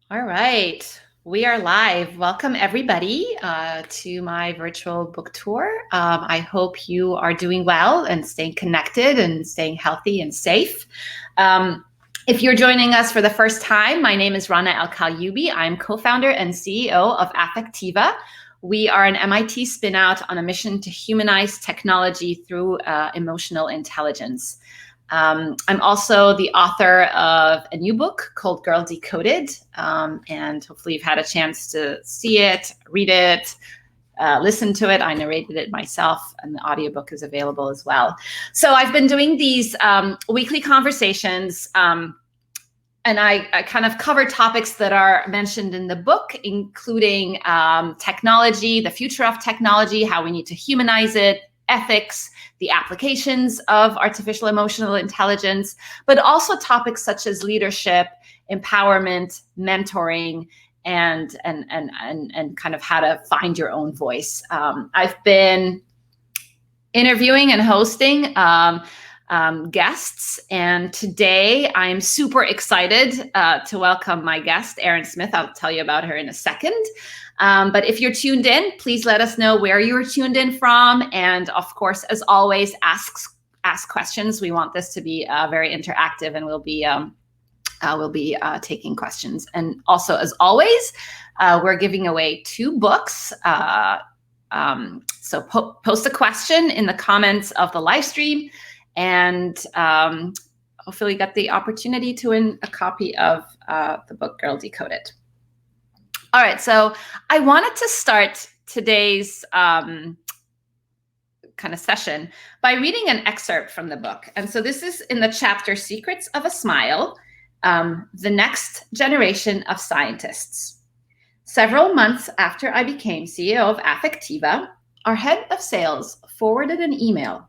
All right, we are live. Welcome everybody to my virtual book tour. I hope you are doing well and staying connected and staying healthy and safe. If you're joining us for the first time, my name is Rana el Kaliouby. I'm co-founder and CEO of Affectiva. We are an MIT spinout on a mission to humanize technology through emotional intelligence. I'm also the author of a new book called Girl Decoded, and hopefully you've had a chance to see it, read it, listen to it. I narrated it myself, and the audiobook is available as well. So I've been doing these weekly conversations, and I kind of cover topics that are mentioned in the book, including technology, the future of technology, how we need to humanize it, ethics, the applications of artificial emotional intelligence, but also topics such as leadership, empowerment, mentoring, and kind of how to find your own voice. I've been interviewing and hosting guests, and today I'm super excited to welcome my guest, Erin Smith. I'll tell you about her in a second. But if you're tuned in, please let us know where you're tuned in from. And of course, as always, ask questions. We want this to be very interactive, and we'll be taking questions. And also, as always, we're giving away 2 books. So post a question in the comments of the live stream, and hopefully you get the opportunity to win a copy of the book Girl Decoded. All right, so I wanted to start today's kind of session by reading an excerpt from the book. And so this is in the chapter Secrets of a Smile, the Next Generation of Scientists. Several months after I became CEO of Affectiva, our head of sales forwarded an email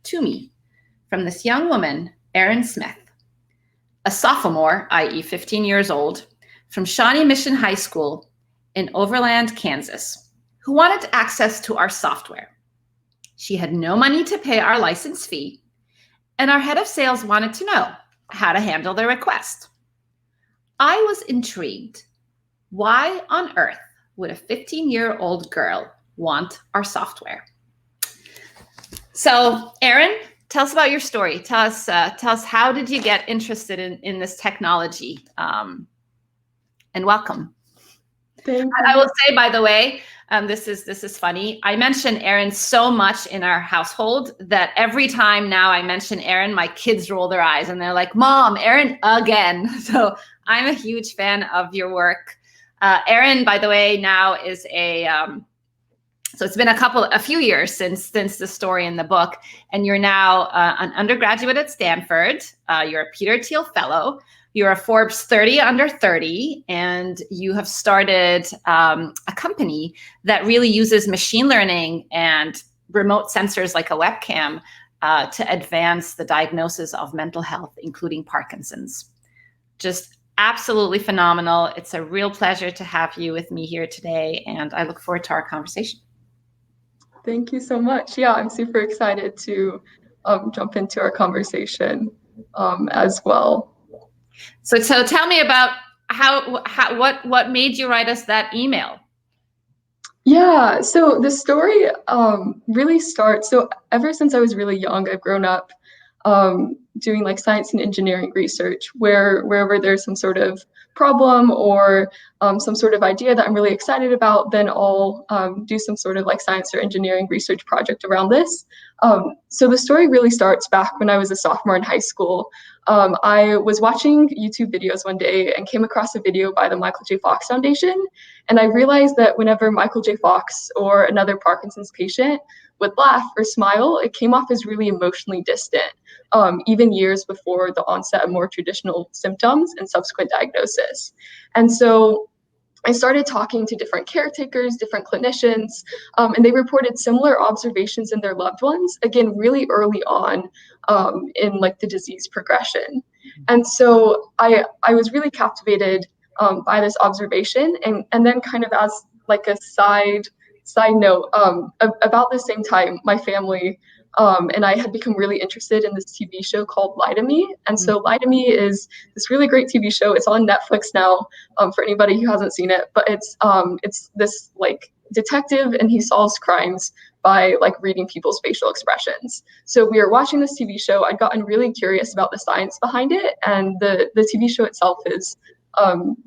to me from this young woman, Erin Smith, a sophomore, i.e. 15 years old, from Shawnee Mission High School in Overland, Kansas, who wanted access to our software. She had no money to pay our license fee, and our head of sales wanted to know how to handle the request. I was intrigued. Why on earth would a 15-year-old girl want our software? So, Erin, tell us about your story. Tell us how did you get interested in this technology? And welcome. Thank you. I will say, by the way, this is funny. I mention Erin so much in our household that every time now I mention Erin, my kids roll their eyes and they're like, "Mom, Erin again." So I'm a huge fan of your work. Erin, by the way, now is so it's been a few years since the story in the book, and you're now an undergraduate at Stanford. You're a Peter Thiel Fellow. You're a Forbes 30 under 30, and you have started a company that really uses machine learning and remote sensors like a webcam to advance the diagnosis of mental health, including Parkinson's. Just absolutely phenomenal. It's a real pleasure to have you with me here today, and I look forward to our conversation. Thank you so much. Yeah, I'm super excited to jump into our conversation as well. So tell me about what made you write us that email? Yeah, so the story really starts, so ever since I was really young, I've grown up doing like science and engineering research, wherever there's some sort of problem or some sort of idea that I'm really excited about, then I'll do some sort of like science or engineering research project around this. So the story really starts back when I was a sophomore in high school. I was watching YouTube videos one day and came across a video by the Michael J. Fox Foundation. And I realized that whenever Michael J. Fox or another Parkinson's patient would laugh or smile, it came off as really emotionally distant, even years before the onset of more traditional symptoms and subsequent diagnosis. And so I started talking to different caretakers, different clinicians, and they reported similar observations in their loved ones, again, really early on in like the disease progression. And so I was really captivated by this observation, and then kind of as like a side note, about the same time, my family And I had become really interested in this TV show called Lie to Me. And so Lie to Me is this really great TV show. It's on Netflix now, for anybody who hasn't seen it. But it's this like detective, and he solves crimes by like reading people's facial expressions. So we were watching this TV show. I'd gotten really curious about the science behind it, and the TV show itself is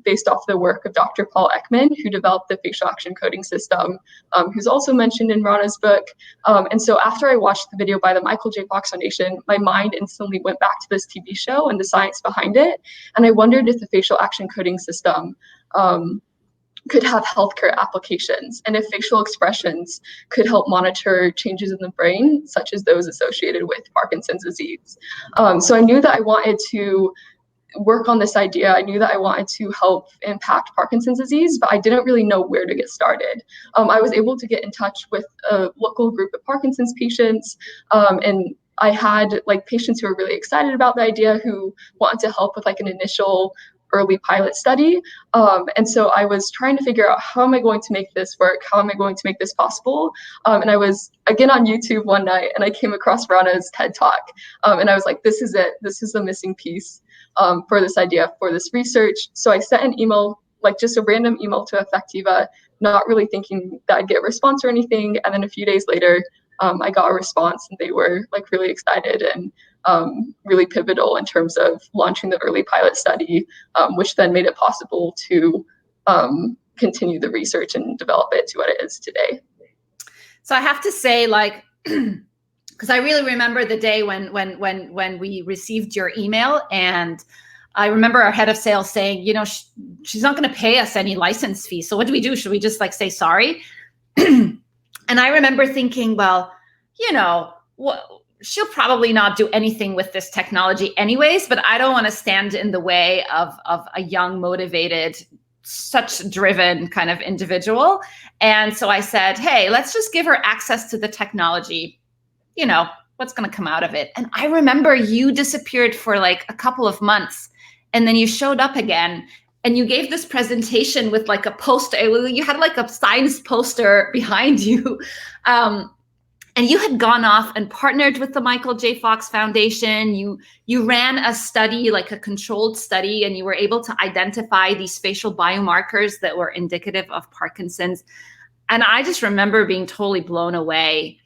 based off the work of Dr. Paul Ekman, who developed the facial action coding system, who's also mentioned in Rana's book. And so after I watched the video by the Michael J. Fox Foundation, my mind instantly went back to this TV show and the science behind it. And I wondered if the facial action coding system could have healthcare applications, and if facial expressions could help monitor changes in the brain, such as those associated with Parkinson's disease. So I knew that I wanted to work on this idea. I knew that I wanted to help impact Parkinson's disease, but I didn't really know where to get started. I was able to get in touch with a local group of Parkinson's patients, and I had like patients who were really excited about the idea, who wanted to help with like an initial early pilot study. And so I was trying to figure out, how am I going to make this work? How am I going to make this possible? And I was again on YouTube one night, and I came across Rana's TED Talk. And I was like, this is it. This is the missing piece for this idea, for this research. So I sent an email, like just a random email to Effectiva, not really thinking that I'd get a response or anything. And then a few days later, I got a response, and they were like really excited and really pivotal in terms of launching the early pilot study, which then made it possible to continue the research and develop it to what it is today. So I have to say, like, because I really remember the day when we received your email, and I remember our head of sales saying, you know, she's not going to pay us any license fee. So what do we do? Should we just like say sorry? And I remember thinking, well, you know, she'll probably not do anything with this technology anyways, but I don't want to stand in the way of a young, motivated, such driven kind of individual. And so I said, hey, let's just give her access to the technology. You know, what's going to come out of it? And I remember you disappeared for like a couple of months, and then you showed up again, and you gave this presentation with like a poster. You had like a science poster behind you. And you had gone off and partnered with the Michael J. Fox Foundation. You ran a study, like a controlled study, and you were able to identify these facial biomarkers that were indicative of Parkinson's. And I just remember being totally blown away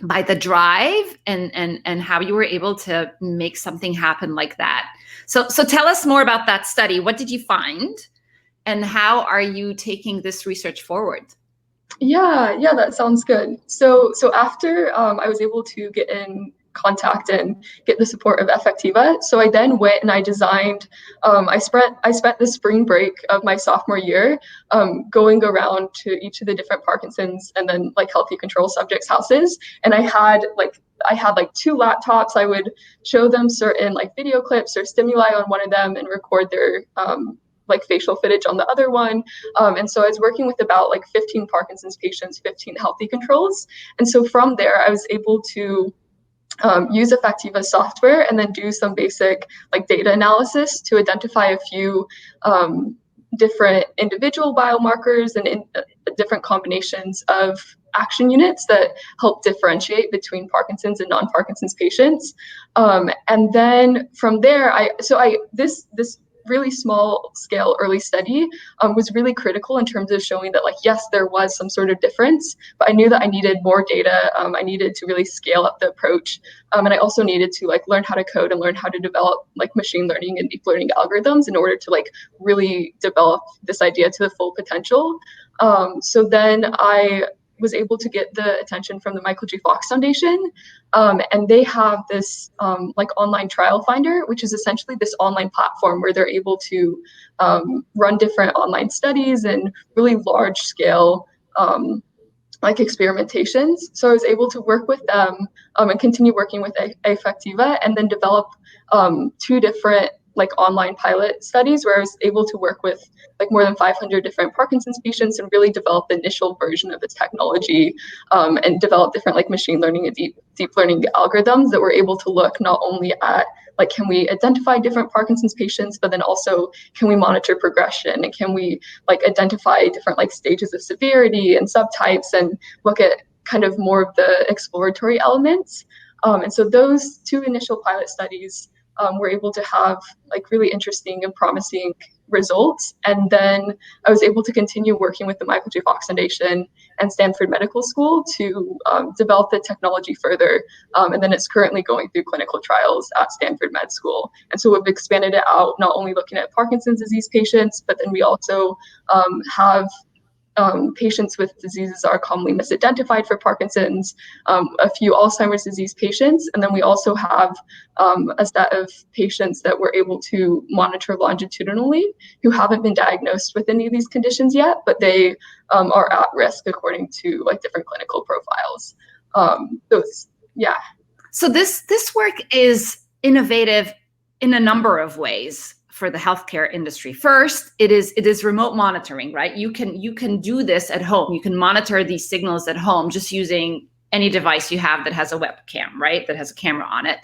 by the drive and how you were able to make something happen like that. So tell us more about that study. What did you find, and how are you taking this research forward? Yeah, that sounds good. So after I was able to get in contact and get the support of Effectiva, so I then went and I designed. I spent the spring break of my sophomore year going around to each of the different Parkinson's and then like healthy control subjects' houses, and I had like 2 laptops. I would show them certain like video clips or stimuli on one of them and record their like facial footage on the other one. And so I was working with about like 15 Parkinson's patients, 15 healthy controls. And so from there, I was able to use Effectiva software and then do some basic like data analysis to identify a few different individual biomarkers and different combinations of action units that help differentiate between Parkinson's and non-Parkinson's patients. And then from there, this really small scale early study was really critical in terms of showing that, like, yes, there was some sort of difference, but I knew that I needed more data. I needed to really scale up the approach. And I also needed to like learn how to code and learn how to develop like machine learning and deep learning algorithms in order to like really develop this idea to the full potential. So then I was able to get the attention from the Michael J. Fox Foundation. And they have this like online trial finder, which is essentially this online platform where they're able to run different online studies and really large scale like experimentations. So I was able to work with them and continue working with Effectiva, and then develop 2 different like online pilot studies where I was able to work with like more than 500 different Parkinson's patients and really develop the initial version of this technology and develop different like machine learning and deep learning algorithms that were able to look not only at like, can we identify different Parkinson's patients, but then also can we monitor progression, and can we like identify different like stages of severity and subtypes and look at kind of more of the exploratory elements. And so those two initial pilot studies were able to have like really interesting and promising results. And then I was able to continue working with the Michael J. Fox Foundation and Stanford Medical School to develop the technology further. And then it's currently going through clinical trials at Stanford Med School. And so we've expanded it out, not only looking at Parkinson's disease patients, but then we also have patients with diseases that are commonly misidentified for Parkinson's, a few Alzheimer's disease patients, and then we also have a set of patients that we're able to monitor longitudinally who haven't been diagnosed with any of these conditions yet, but they are at risk according to like different clinical profiles. So this work is innovative in a number of ways for the healthcare industry. First, it is remote monitoring, right? You can do this at home. You can monitor these signals at home just using any device you have that has a webcam, right? That has a camera on it.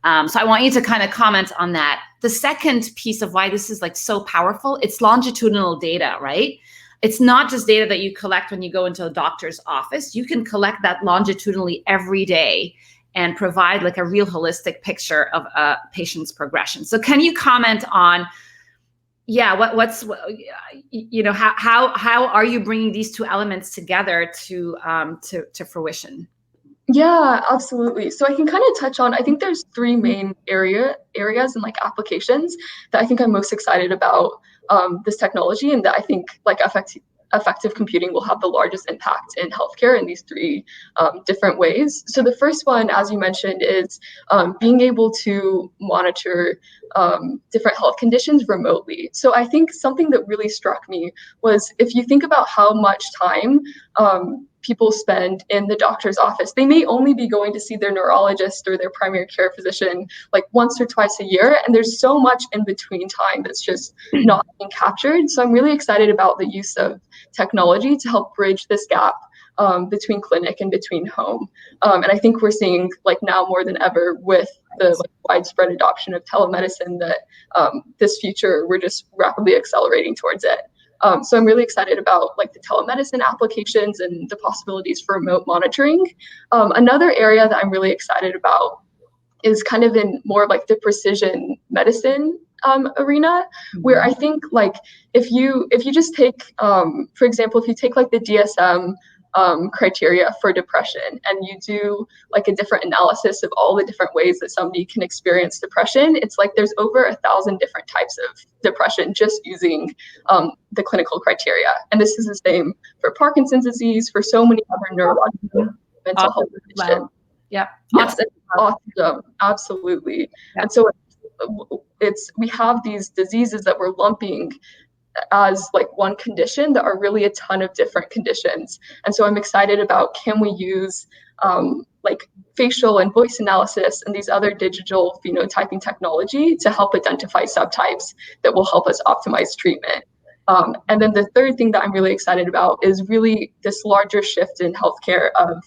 So I want you to kind of comment on that. The second piece of why this is like so powerful, it's longitudinal data, right? It's not just data that you collect when you go into a doctor's office. You can collect that longitudinally every day and provide like a real holistic picture of a patient's progression. So can you comment on, what's how are you bringing these two elements together to fruition? Yeah, absolutely. So I can kind of touch on, I think there's three main areas and like applications that I think I'm most excited about this technology, and that I think like effective computing will have the largest impact in healthcare in these three different ways. So the first one, as you mentioned, is being able to monitor different health conditions remotely. So I think something that really struck me was, if you think about how much time people spend in the doctor's office, they may only be going to see their neurologist or their primary care physician like once or twice a year, and there's so much in between time that's just not being captured. So I'm really excited about the use of technology to help bridge this gap between clinic and between home. And I think we're seeing like now more than ever with the like widespread adoption of telemedicine that this future, we're just rapidly accelerating towards it. So I'm really excited about like the telemedicine applications and the possibilities for remote monitoring. Another area that I'm really excited about is kind of in more like the precision medicine arena, where I think like if you just take, for example, if you take like the DSM criteria for depression, and you do like a different analysis of all the different ways that somebody can experience depression, it's like there's over 1,000 different types of depression just using the clinical criteria. And this is the same for Parkinson's disease, for so many other neurological mental health conditions. Wow. Yeah. Yes, autism, absolutely. Yeah. And so we have these diseases that we're lumping as like one condition that are really a ton of different conditions. And so I'm excited about, can we use like facial and voice analysis and these other digital phenotyping technology to help identify subtypes that will help us optimize treatment. And then the third thing that I'm really excited about is really this larger shift in healthcare of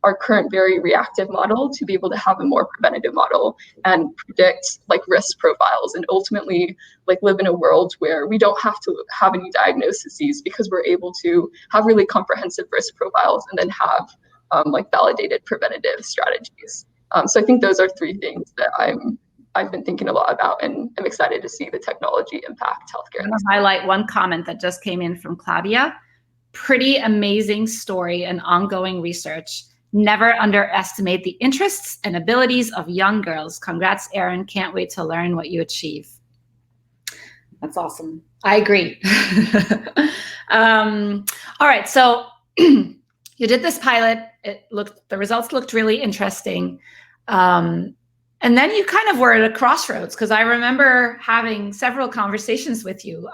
our current very reactive model to be able to have a more preventative model and predict like risk profiles, and ultimately like live in a world where we don't have to have any diagnoses, because we're able to have really comprehensive risk profiles and then have like validated preventative strategies. So I think those are three things that I've been thinking a lot about, and I'm excited to see the technology impact healthcare. I'm going to highlight one comment that just came in from Claudia. Pretty amazing story and ongoing research. Never underestimate the interests and abilities of young girls. Congrats, Erin. Can't wait to learn what you achieve. That's awesome. I agree. All right. So you did this pilot. The results looked really interesting. And then you kind of were at a crossroads, because I remember having several conversations with you.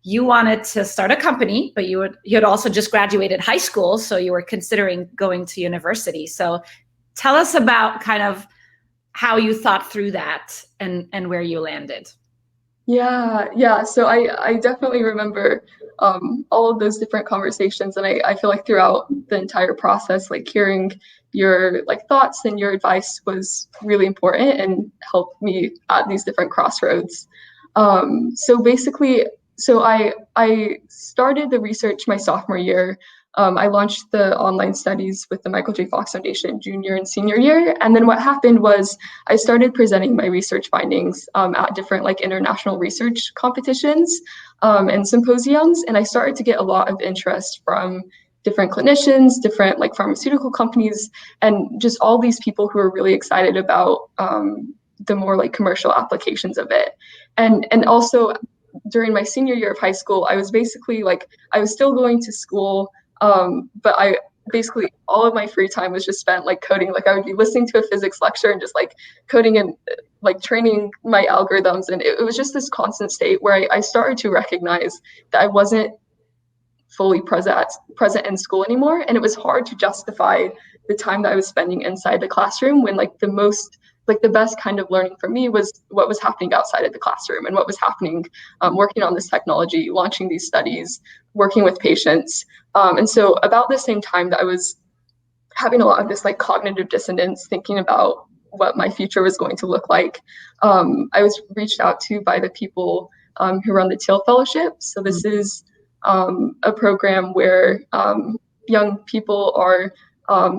You wanted to start a company, but you had also just graduated high school, so you were considering going to university. So tell us about kind of how you thought through that and where you landed. Yeah. So I definitely remember all of those different conversations, and I feel like throughout the entire process, like hearing your like thoughts and your advice was really important and helped me at these different crossroads. So basically, I started the research my sophomore year I launched the online studies with the Michael J. Fox Foundation junior and senior year. And then what happened was I started presenting my research findings at different like international research competitions and symposiums. And I started to get a lot of interest from different clinicians, different like pharmaceutical companies, and just all these people who are really excited about the more like commercial applications of it. And also during my senior year of high school, I was basically like, I was still going to school, but I basically all of my free time was just spent like coding. Like I would be listening to a physics lecture and just like coding and like training my algorithms. And it was just this constant state where I started to recognize that I wasn't fully present in school anymore. And it was hard to justify the time that I was spending inside the classroom when like the best kind of learning for me was what was happening outside of the classroom and what was happening working on this technology, launching these studies, working with patients. And so about the same time that I was having a lot of this like cognitive dissonance, thinking about what my future was going to look like, I was reached out to by the people who run the Teal Fellowship. So this is a program where young people are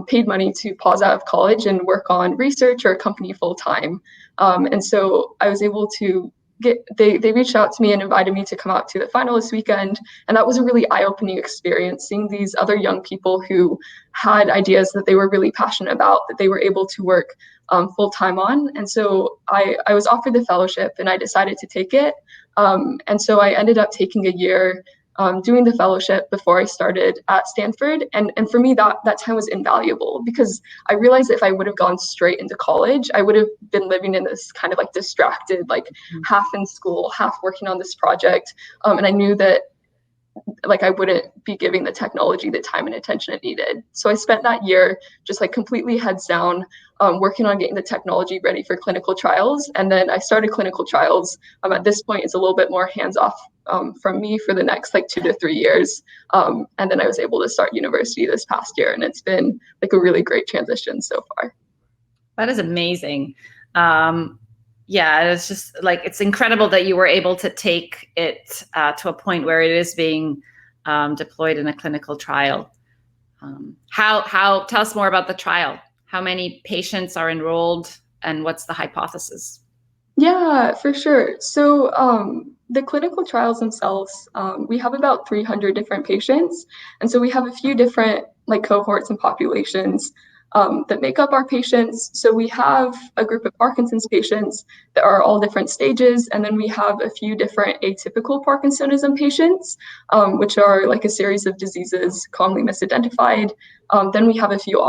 paid money to pause out of college and work on research or a company full time. And so I was able to they reached out to me and invited me to come out to the finalist weekend. And that was a really eye-opening experience, seeing these other young people who had ideas that they were really passionate about, that they were able to work full time on. And so I was offered the fellowship and I decided to take it. And so I ended up taking a year doing the fellowship before I started at Stanford. And for me, that time was invaluable because I realized that if I would have gone straight into college, I would have been living in this kind of like distracted, like half in school, half working on this project. And I knew that like I wouldn't be giving the technology the time and attention it needed. So I spent that year just like completely heads down, working on getting the technology ready for clinical trials. And then I started clinical trials. At this point, it's a little bit more hands off from me for the next like 2 to 3 years. And then I was able to start university this past year, and it's been like a really great transition so far. That is amazing. Yeah, it's just like, it's incredible that you were able to take it to a point where it is being deployed in a clinical trial. How, tell us more about the trial. How many patients are enrolled and what's the hypothesis? Yeah, for sure. So the clinical trials themselves, we have about 300 different patients. And so we have a few different like cohorts and populations that make up our patients. So we have a group of Parkinson's patients that are all different stages. And then we have a few different atypical Parkinsonism patients, which are like a series of diseases commonly misidentified. Then we have a few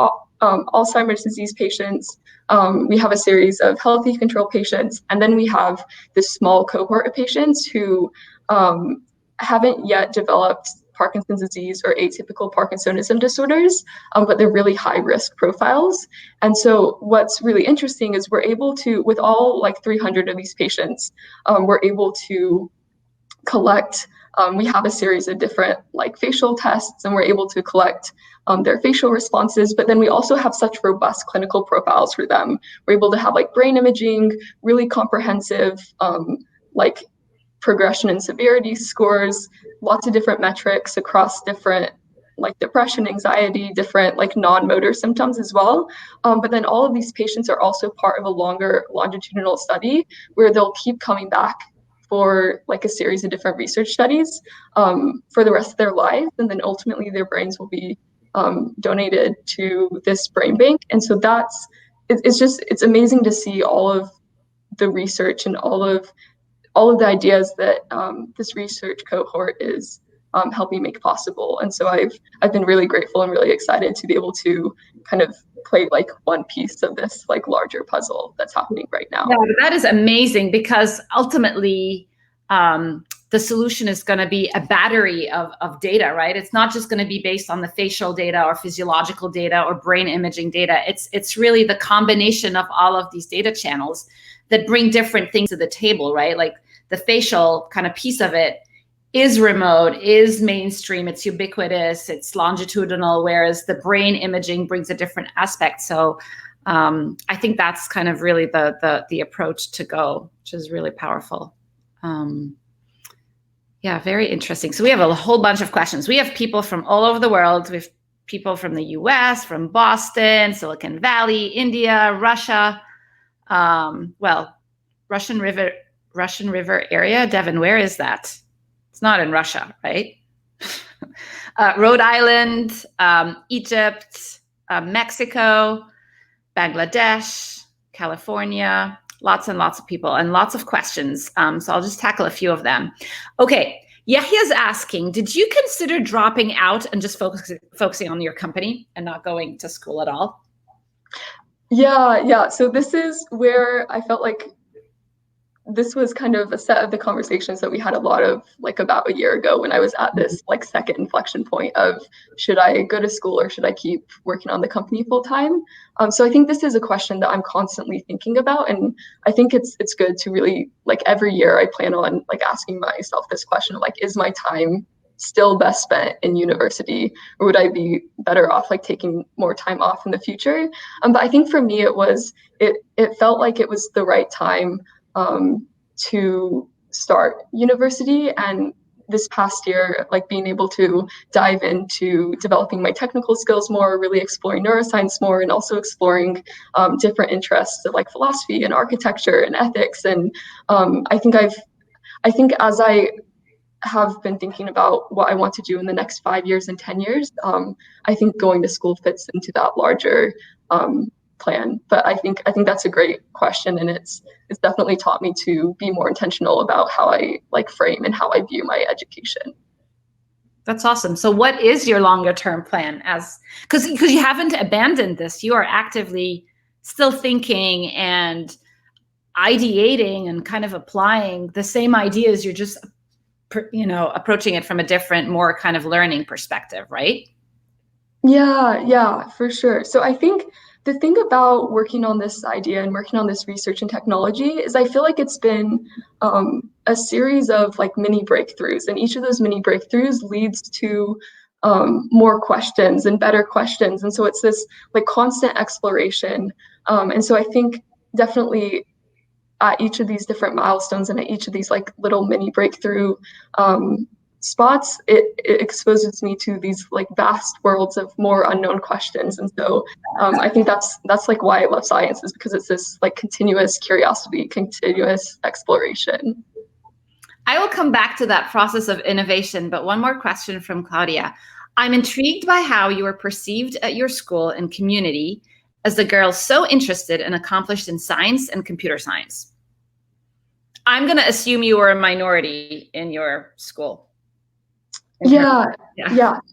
Alzheimer's disease patients. We have a series of healthy control patients. And then we have this small cohort of patients who haven't yet developed Parkinson's disease or atypical Parkinsonism disorders, but they're really high risk profiles. And so what's really interesting is we're able to, with all like 300 of these patients, we're able to collect, we have a series of different like facial tests, and we're able to collect their facial responses, but then we also have such robust clinical profiles for them. We're able to have like brain imaging, really comprehensive like progression and severity scores, lots of different metrics across different like depression, anxiety, different like non-motor symptoms as well. But then all of these patients are also part of a longer longitudinal study where they'll keep coming back for like a series of different research studies for the rest of their lives. And then ultimately their brains will be donated to this brain bank. And so it's amazing to see all of the research and all of the ideas that this research cohort is helping make possible. And so I've been really grateful and really excited to be able to kind of play like one piece of this like larger puzzle that's happening right now. Yeah, that is amazing because ultimately the solution is going to be a battery of data, right? It's not just going to be based on the facial data or physiological data or brain imaging data. It's really the combination of all of these data channels that bring different things to the table, right? Like the facial kind of piece of it is remote, is mainstream, it's ubiquitous, it's longitudinal, whereas the brain imaging brings a different aspect. So I think that's kind of really the approach to go, which is really powerful. Yeah, very interesting. So we have a whole bunch of questions. We have people from all over the world. We have people from the US, from Boston, Silicon Valley, India, Russia. Well, Russian River area. Devin, where is that? It's not in Russia, right? Rhode Island, Egypt, Mexico, Bangladesh, California, lots and lots of people and lots of questions. So I'll just tackle a few of them. Okay, Yahya's asking, did you consider dropping out and just focusing on your company and not going to school at all? Yeah. So this is where I felt like this was kind of a set of the conversations that we had a lot of like about a year ago when I was at this like second inflection point of should I go to school or should I keep working on the company full time? So I think this is a question that I'm constantly thinking about, and I think it's good to really like every year I plan on like asking myself this question of like, is my time still best spent in university, or would I be better off like taking more time off in the future? But I think for me it felt like it was the right time to start university, and this past year like being able to dive into developing my technical skills more, really exploring neuroscience more, and also exploring different interests of like philosophy and architecture and ethics. And I think as I have been thinking about what I want to do in the next 5 years and 10 years, I think going to school fits into that larger plan. But I think that's a great question, and it's definitely taught me to be more intentional about how I like frame and how I view my education. That's awesome. So what is your longer term plan, as because you haven't abandoned this, you are actively still thinking and ideating and kind of applying the same ideas, you're just approaching it from a different, more kind of learning perspective, right? Yeah, for sure. So I think the thing about working on this idea and working on this research and technology is I feel like it's been a series of like mini breakthroughs, and each of those mini breakthroughs leads to more questions and better questions. And so it's this like constant exploration. And so I think definitely at each of these different milestones and at each of these like little mini breakthrough spots, it exposes me to these like vast worlds of more unknown questions. And so I think that's like why I love science, is because it's this like continuous curiosity, continuous exploration. I will come back to that process of innovation, but one more question from Claudia. I'm intrigued by how you were perceived at your school and community as a girl so interested and accomplished in science and computer science. I'm going to assume you were a minority in your school. Yeah.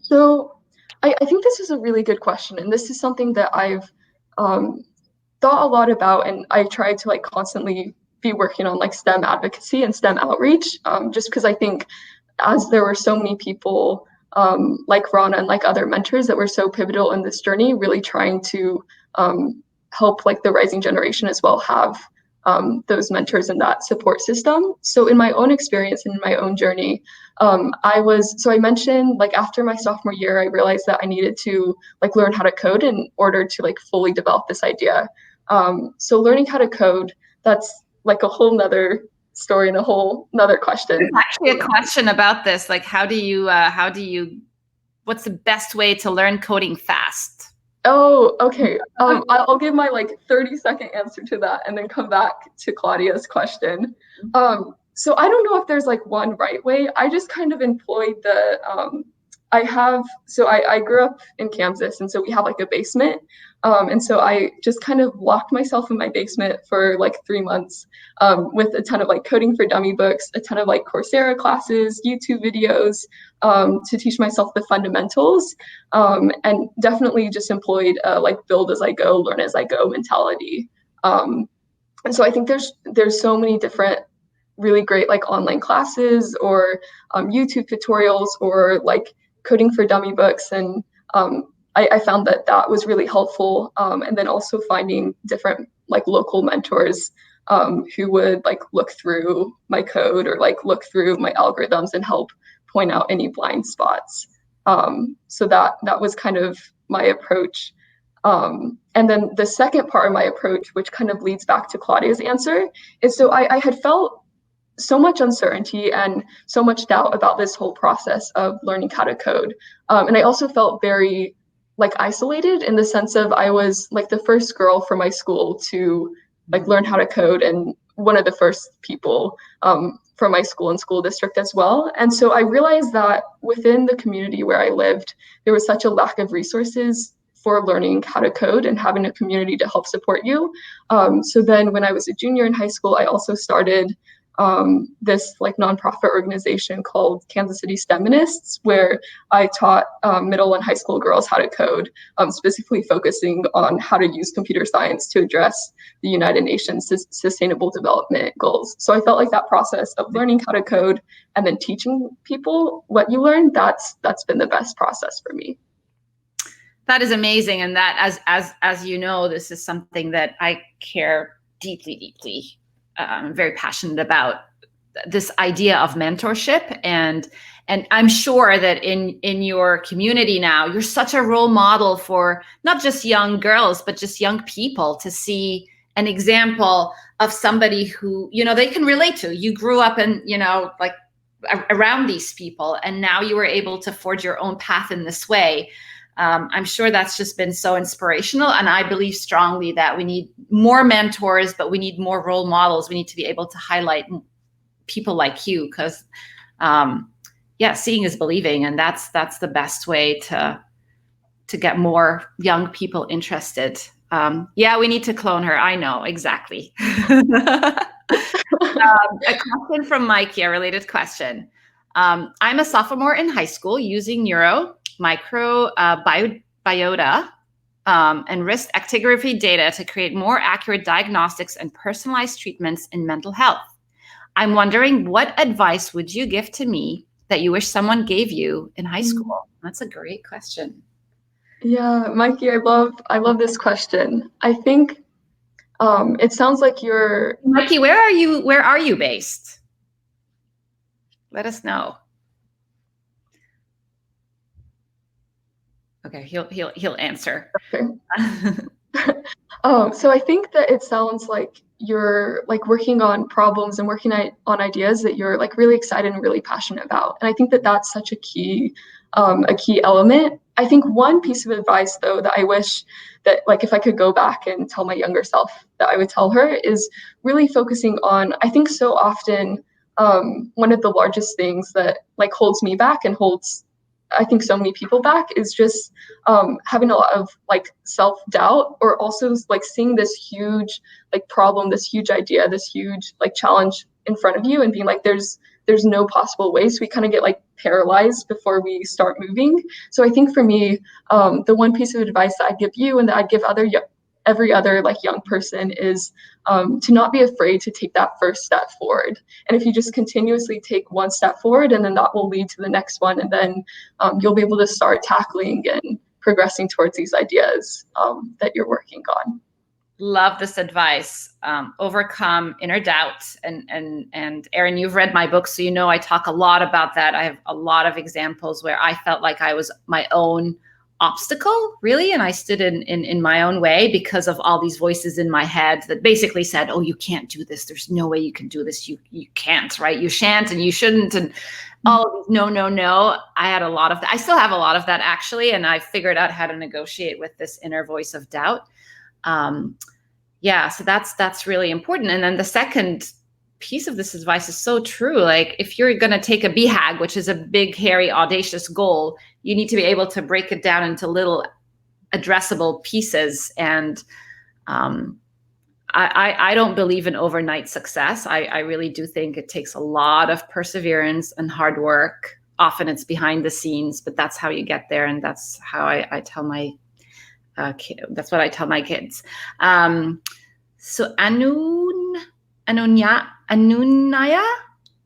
So I think this is a really good question, and this is something that I've thought a lot about, and I try to like constantly be working on like STEM advocacy and STEM outreach, just because I think as there were so many people like Rana and like other mentors that were so pivotal in this journey, really trying to help like the rising generation as well have those mentors and that support system. So in my own experience and in my own journey, I mentioned like after my sophomore year, I realized that I needed to like learn how to code in order to like fully develop this idea. So learning how to code, that's like a whole nother story and a whole nother question. There's actually a question about this, like how do you, what's the best way to learn coding fast? Oh, okay. I'll give my like 30-second answer to that and then come back to Claudia's question. So I don't know if there's like one right way. I just kind of employed I grew up in Kansas, and so we have like a basement. And so I just kind of locked myself in my basement for like 3 months with a ton of like coding for dummy books, a ton of like Coursera classes, YouTube videos to teach myself the fundamentals, and definitely just employed like build as I go, learn as I go mentality. And so I think there's so many different really great like online classes or YouTube tutorials or like coding for dummy books, and I found that was really helpful. And then also finding different like local mentors who would like look through my code or like look through my algorithms and help point out any blind spots. So that was kind of my approach. And then the second part of my approach, which kind of leads back to Claudia's answer, is so I had felt so much uncertainty and so much doubt about this whole process of learning how to code. And I also felt very like isolated in the sense of I was like the first girl from my school to like learn how to code, and one of the first people from my school and school district as well. And so I realized that within the community where I lived, there was such a lack of resources for learning how to code and having a community to help support you. So then when I was a junior in high school, I also started this like nonprofit organization called Kansas City STEMinists, where I taught middle and high school girls how to code, specifically focusing on how to use computer science to address the United Nations Sustainable Development Goals. So I felt like that process of learning how to code and then teaching people what you learned, that's been the best process for me. That is amazing. And that, as you know, this is something that I care deeply. I'm very passionate about, this idea of mentorship. And I'm sure that in your community now, you're such a role model for not just young girls, but just young people to see an example of somebody who, you know, they can relate to. You grew up in, you know, like around these people, and now you were able to forge your own path in this way. I'm sure that's just been so inspirational. And I believe strongly that we need more mentors, but we need more role models. We need to be able to highlight people like you, because seeing is believing. And that's the best way to get more young people interested. We need to clone her. I know, exactly. A question from Mikey, a related question. I'm a sophomore in high school using microbiota and wrist actigraphy data to create more accurate diagnostics and personalized treatments in mental health. I'm wondering, what advice would you give to me that you wish someone gave you in high school? That's a great question. Yeah, Mikey, I love this question. I think it sounds like you're Mikey, where are you based? Let us know. Okay, he'll answer. Okay. So I think that it sounds like you're like working on problems and working on ideas that you're like really excited and really passionate about. And I think that that's such a key element. I think one piece of advice though that I wish that like if I could go back and tell my younger self that I would tell her is really focusing on, I think so often one of the largest things that like holds me back and holds I think so many people back is just having a lot of like self-doubt, or also like seeing this huge like problem, this huge idea, this huge like challenge in front of you and being like there's no possible way. So we kind of get like paralyzed before we start moving. So I think for me, the one piece of advice that I'd give you and that I'd give every other like young person is to not be afraid to take that first step forward. And if you just continuously take one step forward, and then that will lead to the next one, and then you'll be able to start tackling and progressing towards these ideas that you're working on. Love this advice. Overcome inner doubt. And Erin, you've read my book, so you know I talk a lot about that. I have a lot of examples where I felt like I was my own obstacle, really, and I stood in my own way because of all these voices in my head that basically said, oh, you can't do this, there's no way you can do this, you can't, right, you shan't and you shouldn't, and all of these no. I had a lot of that. I still have a lot of that, actually, and I figured out how to negotiate with this inner voice of doubt. So that's really important. And then the second piece of this advice is so true. Like if you're going to take a BHAG, which is a big, hairy, audacious goal, you need to be able to break it down into little addressable pieces. And I don't believe in overnight success. I really do think it takes a lot of perseverance and hard work. Often it's behind the scenes, but that's how you get there. And that's how I tell my that's what I tell my kids. So Anunaya, I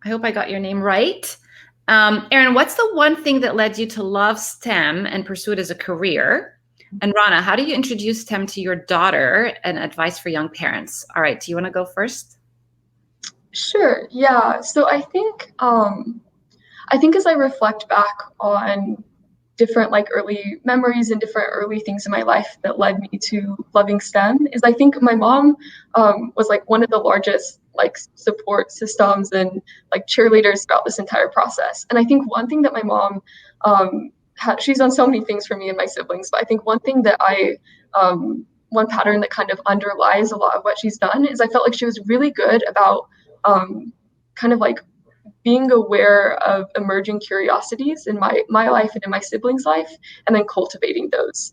hope I got your name right. Erin, what's the one thing that led you to love STEM and pursue it as a career? And Rana, how do you introduce STEM to your daughter and advice for young parents? All right, do you want to go first? Sure. Yeah. So I think as I reflect back on different like early memories and different early things in my life that led me to loving STEM is I think my mom was like one of the largest like support systems and like cheerleaders throughout this entire process. And I think one thing that my mom, she's done so many things for me and my siblings, but I think one thing that one pattern that kind of underlies a lot of what she's done is I felt like she was really good about kind of like being aware of emerging curiosities in my life and in my siblings' life, and then cultivating those.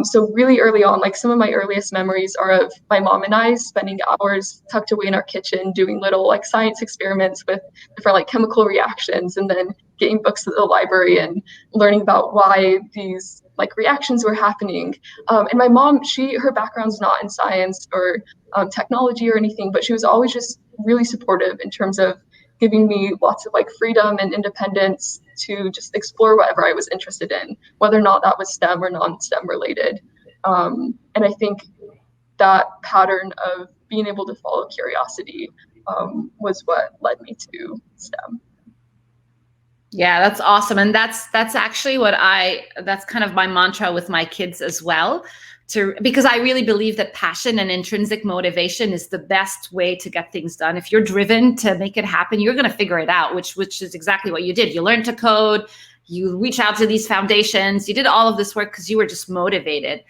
So really early on, like some of my earliest memories are of my mom and I spending hours tucked away in our kitchen doing little like science experiments with different like chemical reactions, and then getting books at the library and learning about why these like reactions were happening. And my mom, her background's not in science or technology or anything, but she was always just really supportive in terms of giving me lots of like freedom and independence to just explore whatever I was interested in, whether or not that was STEM or non-STEM related. And I think that pattern of being able to follow curiosity was what led me to STEM. Yeah, that's awesome. And that's actually that's kind of my mantra with my kids as well. Because I really believe that passion and intrinsic motivation is the best way to get things done. If you're driven to make it happen, you're going to figure it out, which is exactly what you did. You learned to code, you reach out to these foundations, you did all of this work because you were just motivated.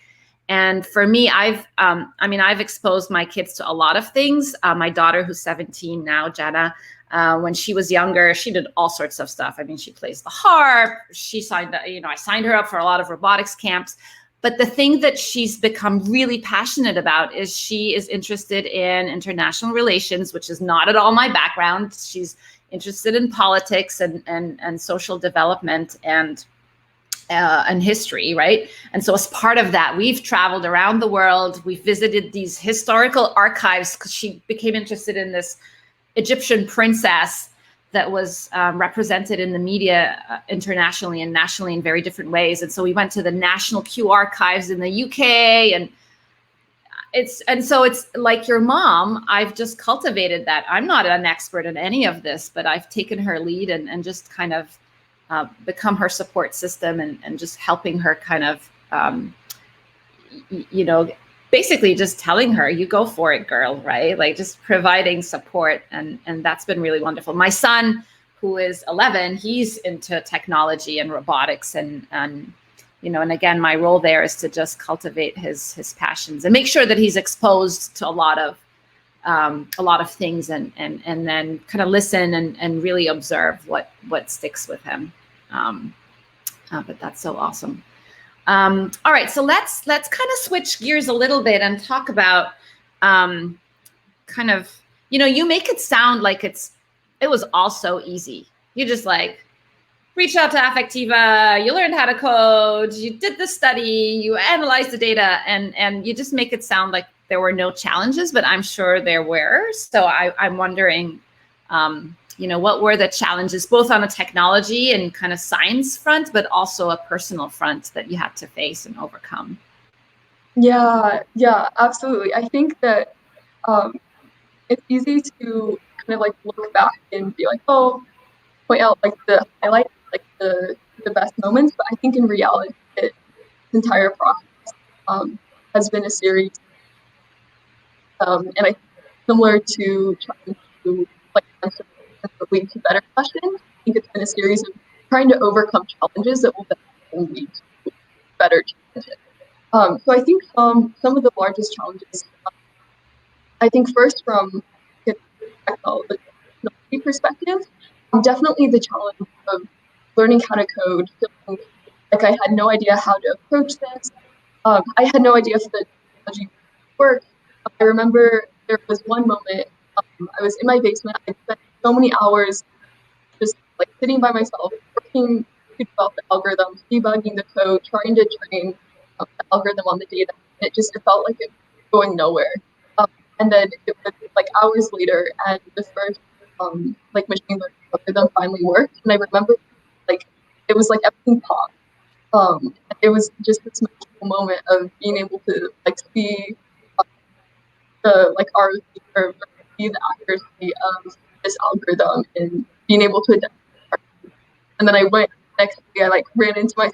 And for me, I've exposed my kids to a lot of things. My daughter, who's 17 now, Jenna, when she was younger, she did all sorts of stuff. I mean, she plays the harp. I signed her up for a lot of robotics camps. But the thing that she's become really passionate about is she is interested in international relations, which is not at all my background. She's interested in politics and social development and history, right? And so as part of that, we've traveled around the world. We've visited these historical archives because she became interested in this Egyptian princess that was represented in the media internationally and nationally in very different ways. And so we went to the National Q archives in the UK, and so it's like your mom. I've just cultivated that. I'm not an expert in any of this, but I've taken her lead and just kind of become her support system and just helping her kind of, basically just telling her, you go for it, girl, right? Like just providing support. And that's been really wonderful. My son, who is 11, he's into technology and robotics and again, my role there is to just cultivate his passions and make sure that he's exposed to a lot of things and then kind of listen and really observe what sticks with him. But that's so awesome. All right, so let's kind of switch gears a little bit and talk about kind of, you make it sound like it was all so easy. You just like reached out to Affectiva, you learned how to code, you did the study, you analyzed the data, and you just make it sound like there were no challenges, but I'm sure there were. So I'm wondering, what were the challenges, both on a technology and kind of science front, but also a personal front that you had to face and overcome? Yeah, absolutely. I think that it's easy to kind of like look back and be like, oh, point out like the highlights, like the best moments. But I think in reality, this entire process has been a series, and I think similar to trying to like answer lead to better questions. I think it's been a series of trying to overcome challenges that will then lead to better challenges. So I think some of the largest challenges, I think first from a technology perspective, definitely the challenge of learning how to code, feeling like I had no idea how to approach this. I had no idea if the technology worked. I remember there was one moment, I was in my basement. I spent so many hours just like sitting by myself, working to develop the algorithm, debugging the code, trying to train the algorithm on the data. It felt like it was going nowhere. And then it was like hours later, and the first like machine learning algorithm finally worked. And I remember like it was like everything popped. It was just this magical moment of being able to like see the like ROC or see the accuracy of this algorithm and being able to identify. And then I went next day, I like ran into my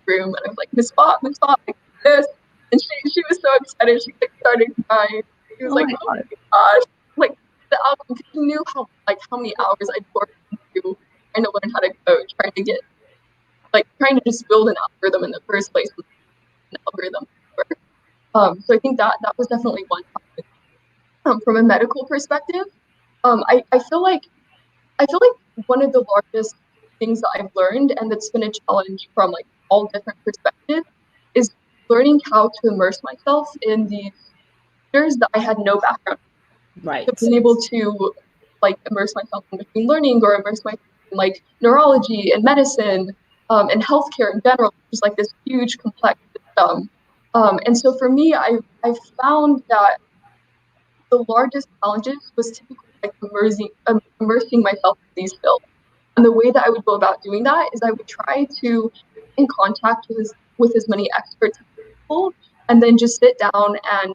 room, and I was like, Miss Bot, like this. And she was so excited, she like started crying. He was Oh like, my oh God. my gosh, like the algorithm, because he knew how many hours I'd poured into trying to learn how to code, trying to just build an algorithm in the first place, an algorithm work. So I think that was definitely one topic. From a medical perspective, I feel like one of the largest things that I've learned, and that's been a challenge from like all different perspectives, is learning how to immerse myself in these sectors that I had no background. So Right. being able to like immerse myself in machine learning or immerse myself in like neurology and medicine, and healthcare in general, just like this huge complex system. And so for me, I found that the largest challenges was typically like immersing myself in these fields. And the way that I would go about doing that is I would try to get in contact with as many experts as possible, and then just sit down and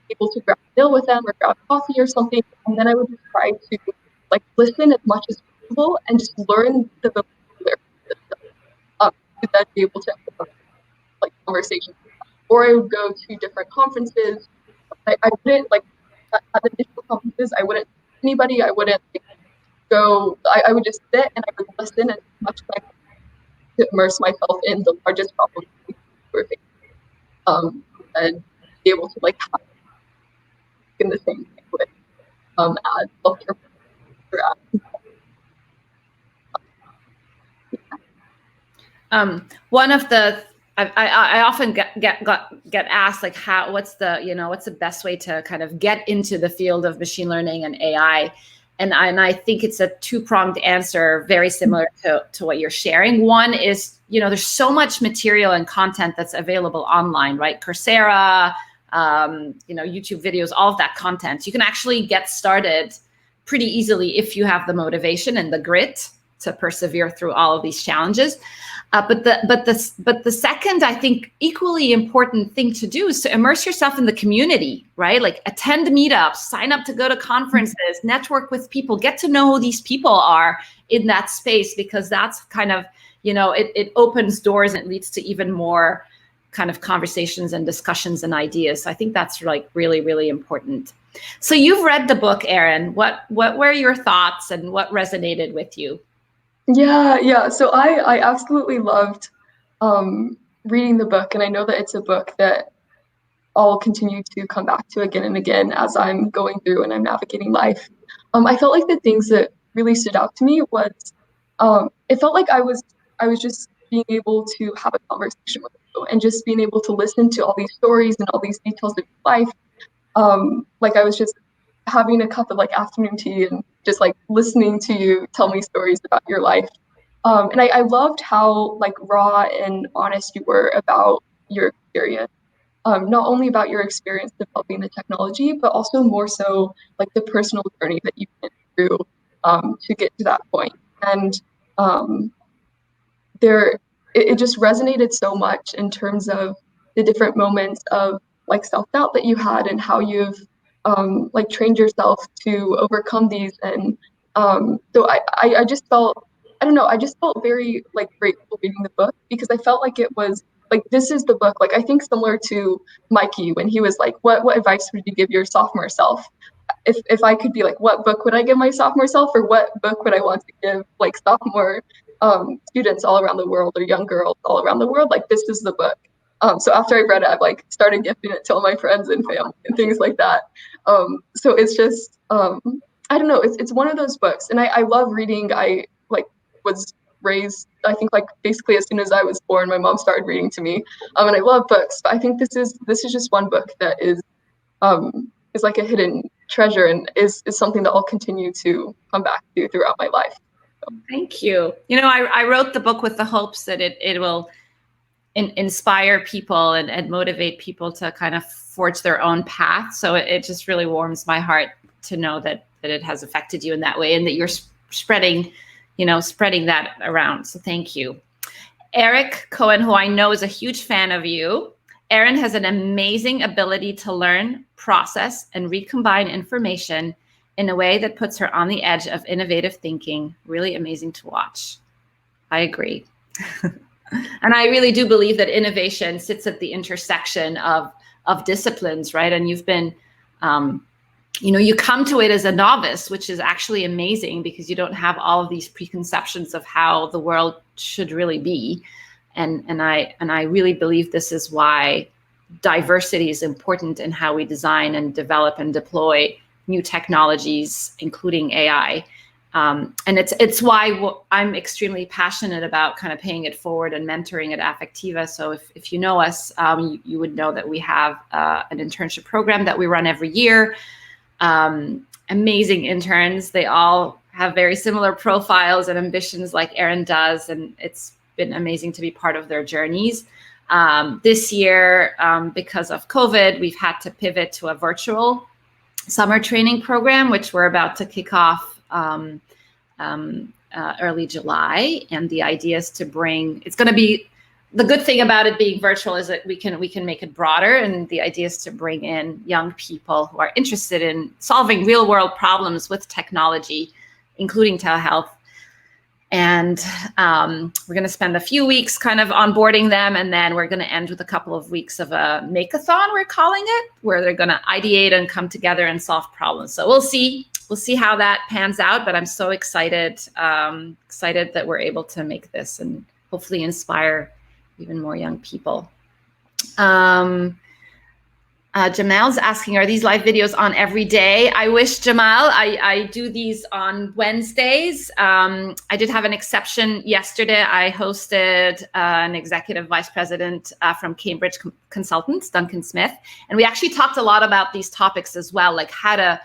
able to grab a meal with them or grab coffee or something. And then I would just try to like listen as much as possible and just learn the vocabulary system, to then be able to have like conversations. Or I would go to different conferences. I wouldn't like at the initial conferences, I wouldn't anybody, I wouldn't like, go, I would just sit and I would listen as much as I could to immerse myself in the largest problems we're facing. And be able to like have in the same thing with as healthcare as One of the I often get asked like what's the best way to kind of get into the field of machine learning and AI, and I think it's a two-pronged answer, very similar to what you're sharing. One is, there's so much material and content that's available online, right? Coursera, YouTube videos, all of that content. You can actually get started pretty easily if you have the motivation and the grit to persevere through all of these challenges. But the second, I think, equally important thing to do is to immerse yourself in the community, right? Like attend meetups, sign up to go to conferences, network with people, get to know who these people are in that space, because that's kind of, it opens doors and it leads to even more kind of conversations and discussions and ideas. So I think that's like really, really important. So you've read the book, Erin. What were your thoughts and what resonated with you? Yeah. So I absolutely loved reading the book, and I know that it's a book that I'll continue to come back to again and again as I'm going through and I'm navigating life. I felt like the things that really stood out to me was it felt like I was just being able to have a conversation with you and just being able to listen to all these stories and all these details of life. Like I was just having a cup of like afternoon tea and just like listening to you tell me stories about your life. And I loved how like raw and honest you were about your experience. Not only about your experience developing the technology, but also more so like the personal journey that you went through to get to that point. And um, it just resonated so much in terms of the different moments of like self-doubt that you had and how you've like trained yourself to overcome these. And so I just felt, I don't know, I just felt very like grateful reading the book, because I felt like it was like, this is the book, like I think similar to Mikey when he was like, what advice would you give your sophomore self? If I could be like, what book would I give my sophomore self, or what book would I want to give like sophomore students all around the world, or young girls all around the world? Like, this is the book. So after I read it, I've like started gifting it to all my friends and family and things like that. So it's just, I don't know, it's one of those books, and I love reading. I like was raised, I think like basically as soon as I was born, my mom started reading to me, and I love books. But I think this is just one book that is like a hidden treasure, and is something that I'll continue to come back to throughout my life. So. Thank you. I wrote the book with the hopes that it will inspire people and motivate people to kind of forge their own path. So it just really warms my heart to know that it has affected you in that way, and that you're spreading that around. So thank you. Eric Cohen, who I know is a huge fan of you. Erin has an amazing ability to learn, process, and recombine information in a way that puts her on the edge of innovative thinking. Really amazing to watch. I agree. And I really do believe that innovation sits at the intersection of disciplines, right? And you've been You come to it as a novice, which is actually amazing because you don't have all of these preconceptions of how the world should really be. And I really believe this is why diversity is important in how we design and develop and deploy new technologies, including AI. And it's why I'm extremely passionate about kind of paying it forward and mentoring at Affectiva. So if you know us, you would know that we have an internship program that we run every year. Amazing interns. They all have very similar profiles and ambitions like Erin does. And it's been amazing to be part of their journeys. This year, because of COVID, we've had to pivot to a virtual summer training program, which we're about to kick off early July. And the idea is to bring, it's going to be, the good thing about it being virtual is that we can make it broader. And the idea is to bring in young people who are interested in solving real world problems with technology, including telehealth. And we're going to spend a few weeks kind of onboarding them. And then we're going to end with a couple of weeks of a make-a-thon, we're calling it, where they're going to ideate and come together and solve problems. So we'll see how that pans out. But I'm so excited that we're able to make this and hopefully inspire even more young people. Jamal's asking, are these live videos on every day? I wish, Jamal. I do these on Wednesdays. I did have an exception yesterday. I hosted an executive vice president from Cambridge Consultants, Duncan Smith. And we actually talked a lot about these topics as well, like how to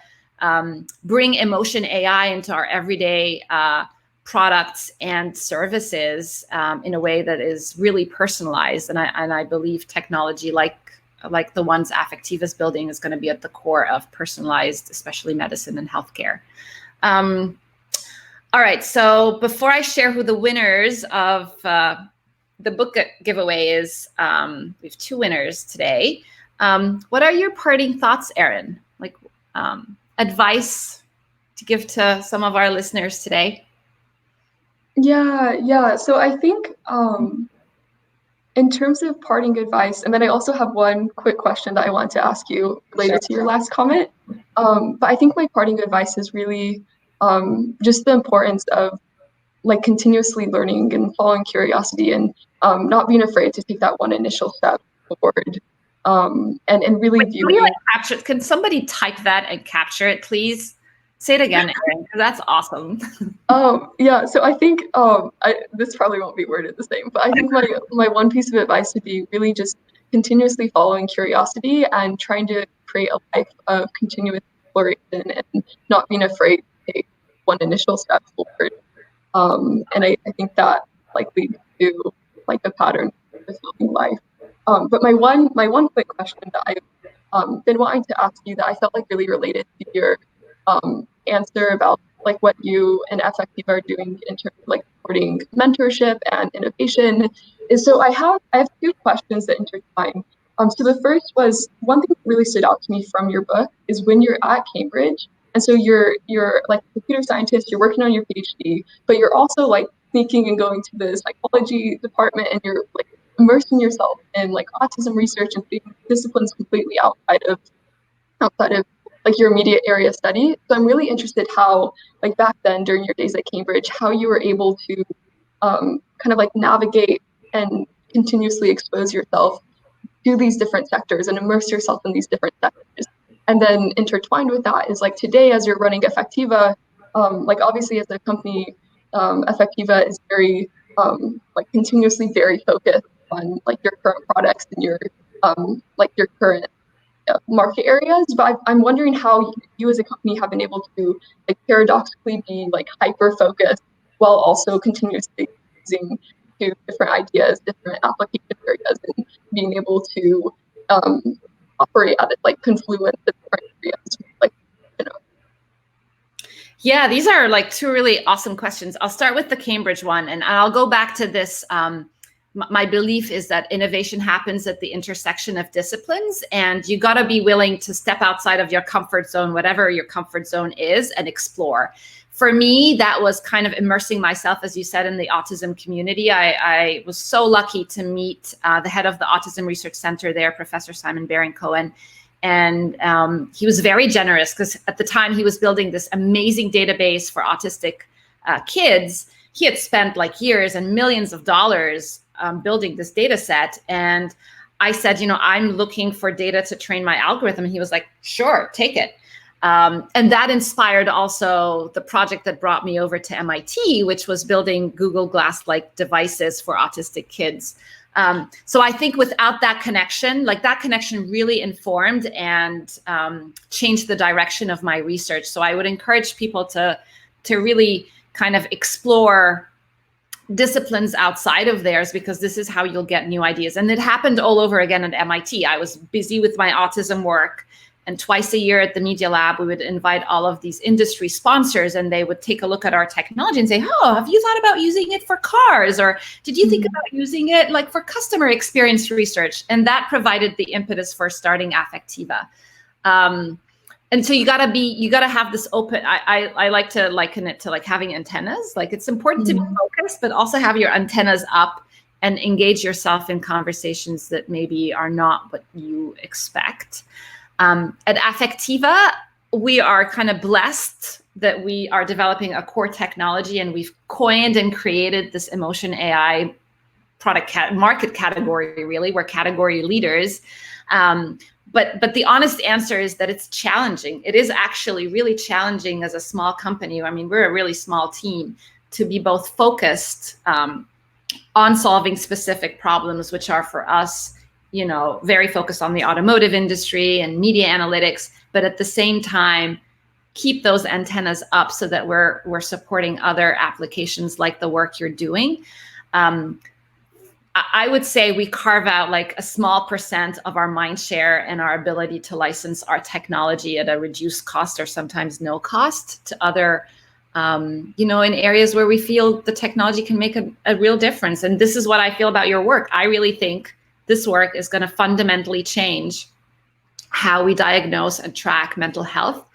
bring emotion AI into our everyday products and services in a way that is really personalized. And I believe technology like the ones Affectiva is building is going to be at the core of personalized, especially medicine and healthcare. All right, so before I share who the winners of the book giveaway is, we have two winners today. What are your parting thoughts, Erin? Like advice to give to some of our listeners today? Yeah. So I think in terms of parting advice, and then I also have one quick question that I want to ask you related to your last comment. But I think my parting advice is really just the importance of like continuously learning and following curiosity and not being afraid to take that one initial step forward. And really viewing. Can somebody type that and capture it, please? Say it again, Erin, because that's awesome. Yeah, so I think this probably won't be worded the same, but I think my one piece of advice would be really just continuously following curiosity and trying to create a life of continuous exploration and not being afraid to take one initial step forward. And I think that like leads to like a pattern of fulfilling life. But my one quick question that I've been wanting to ask you that I felt like really related to your answer about like what you and Affectiva are doing in terms of like supporting mentorship and innovation is, so I have two questions that intertwine. So the first was, one thing that really stood out to me from your book is when you're at Cambridge, and so you're like a computer scientist, you're working on your PhD, but you're also like sneaking and going to the psychology department, and you're like immersing yourself in like autism research and disciplines completely outside of like your immediate area study. So I'm really interested how, like back then during your days at Cambridge, how you were able to kind of like navigate and continuously expose yourself to these different sectors and immerse yourself in these different sectors. And then intertwined with that is like today, as you're running Affectiva, like obviously as a company, Affectiva is very like continuously very focused on like your current products and your like your current market areas, but I'm wondering how you as a company have been able to like paradoxically be like hyper focused while also continuously using two different ideas, different application areas, and being able to operate at it like confluence of different areas, like, you know. Yeah, these are like two really awesome questions. I'll start with the Cambridge one, and I'll go back to this. My belief is that innovation happens at the intersection of disciplines, and you got to be willing to step outside of your comfort zone, whatever your comfort zone is, and explore. For me, that was kind of immersing myself, as you said, in the autism community. I was so lucky to meet the head of the Autism Research Center there, Professor Simon Baring-Cohen. And he was very generous because at the time he was building this amazing database for autistic kids. He had spent like years and millions of dollars building this data set. And I said, I'm looking for data to train my algorithm. And he was like, sure, take it. And that inspired also the project that brought me over to MIT, which was building Google Glass-like devices for autistic kids. So I think without that connection, really informed and changed the direction of my research. So I would encourage people to really kind of explore disciplines outside of theirs, because this is how you'll get new ideas. And it happened all over again at MIT. I was busy with my autism work, and twice a year at the Media Lab, we would invite all of these industry sponsors, and they would take a look at our technology and say, oh, have you thought about using it for cars? Or did you think about using it like for customer experience research? And that provided the impetus for starting Affectiva. And so you gotta have this open, I like to liken it to like having antennas. Like, it's important to be focused, but also have your antennas up and engage yourself in conversations that maybe are not what you expect. At Affectiva, we are kind of blessed that we are developing a core technology, and we've coined and created this emotion AI market category. Really, we're category leaders. But the honest answer is that it's challenging. It is actually really challenging as a small company. I mean, we're a really small team to be both focused on solving specific problems, which are for us, very focused on the automotive industry and media analytics, but at the same time, keep those antennas up so that we're supporting other applications like the work you're doing. I would say we carve out like a small percent of our mind share and our ability to license our technology at a reduced cost or sometimes no cost to other, in areas where we feel the technology can make a real difference. And this is what I feel about your work. I really think this work is going to fundamentally change how we diagnose and track mental health.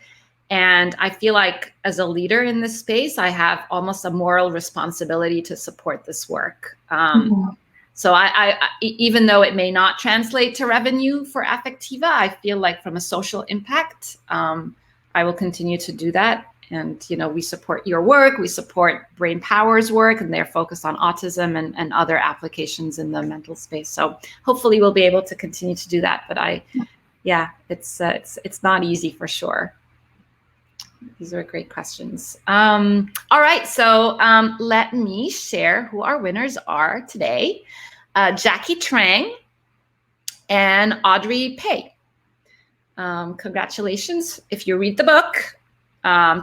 And I feel like as a leader in this space, I have almost a moral responsibility to support this work. So I even though it may not translate to revenue for Affectiva, I feel like from a social impact, I will continue to do that. And, we support your work, we support Brain Power's work, and they're focused on autism and other applications in the mental space. So hopefully we'll be able to continue to do that. But it's not easy for sure. These are great questions. All right, so let me share who our winners are today. Jackie Trang and Audrey Pei. Congratulations. If you read the book,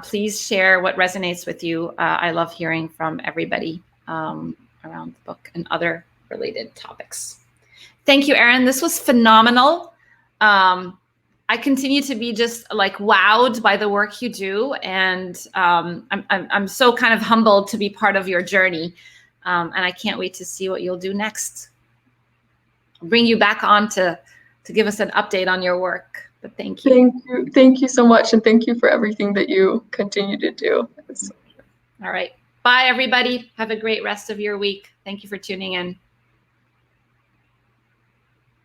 please share what resonates with you. I love hearing from everybody around the book and other related topics. Thank you, Erin. This was phenomenal. I continue to be just like wowed by the work you do, and I'm so kind of humbled to be part of your journey, and I can't wait to see what you'll do next. I'll bring you back on to give us an update on your work. But thank you. Thank you so much, and thank you for everything that you continue to do. All right, bye everybody. Have a great rest of your week. Thank you for tuning in.